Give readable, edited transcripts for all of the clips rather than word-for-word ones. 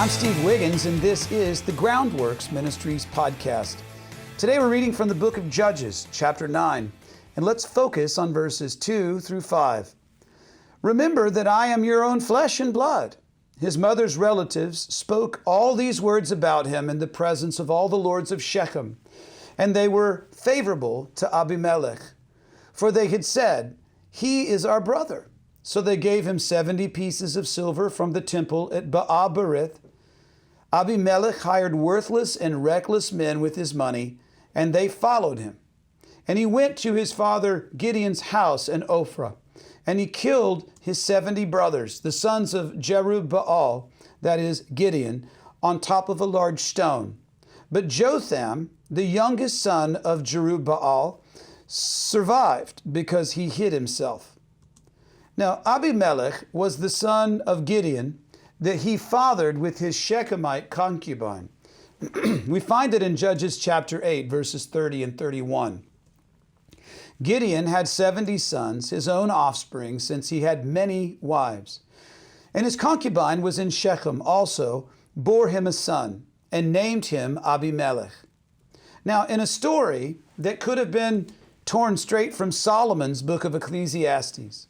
I'm Steve Wiggins, and this is the Groundworks Ministries podcast. Today we're reading from the book of Judges, chapter 9, and let's focus on verses 2 through 5. Remember that I am your own flesh and blood. His mother's relatives spoke all these words about him in the presence of all the lords of Shechem, and they were favorable to Abimelech, for they had said, "He is our brother." So they gave him 70 pieces of silver from the temple at Baal-berith. Abimelech hired worthless and reckless men with his money, and they followed him. And he went to his father Gideon's house in Ophrah, and he killed his 70 brothers, the sons of Jerubbaal, that is Gideon, on top of a large stone. But Jotham, the youngest son of Jerubbaal, survived because he hid himself. Now Abimelech was the son of Gideon that he fathered with his Shechemite concubine. We find it in Judges chapter 8, verses 30 and 31. Gideon had 70 sons, his own offspring, since he had many wives. And his concubine was in Shechem also, bore him a son, and named him Abimelech. Now, in a story that could have been torn straight from Solomon's book of Ecclesiastes,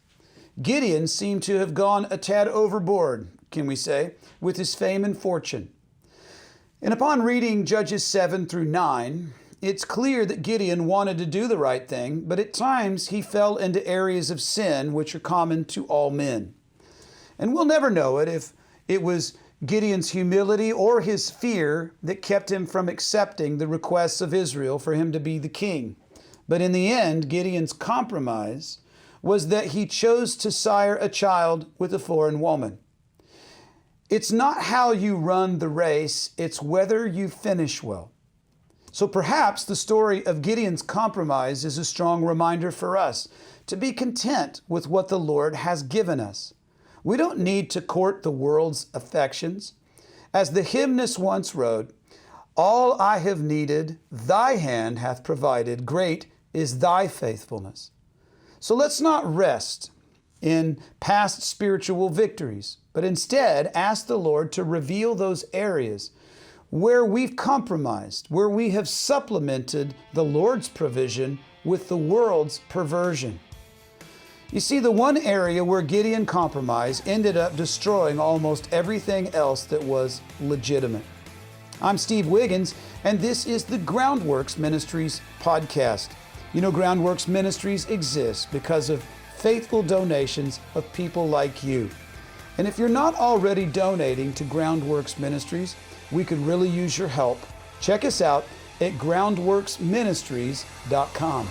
Gideon seemed to have gone a tad overboard, can we say, with his fame and fortune. And upon reading Judges 7 through 9, it's clear that Gideon wanted to do the right thing, but at times he fell into areas of sin which are common to all men. And we'll never know it if it was Gideon's humility or his fear that kept him from accepting the requests of Israel for him to be the king. But in the end, Gideon's compromise was that he chose to sire a child with a foreign woman. It's not how you run the race, it's whether you finish well. So perhaps the story of Gideon's compromise is a strong reminder for us to be content with what the Lord has given us. We don't need to court the world's affections. As the hymnist once wrote, "All I have needed, thy hand hath provided, great is thy faithfulness." So let's not rest in past spiritual victories, but instead ask the Lord to reveal those areas where we've compromised, where we have supplemented the Lord's provision with the world's perversion. You see, the one area where Gideon compromised ended up destroying almost everything else that was legitimate. I'm Steve Wiggins, and this is the Groundworks Ministries podcast. You know, Groundworks Ministries exists because of faithful donations of people like you. And if you're not already donating to Groundworks Ministries, we could really use your help. Check us out at groundworksministries.com.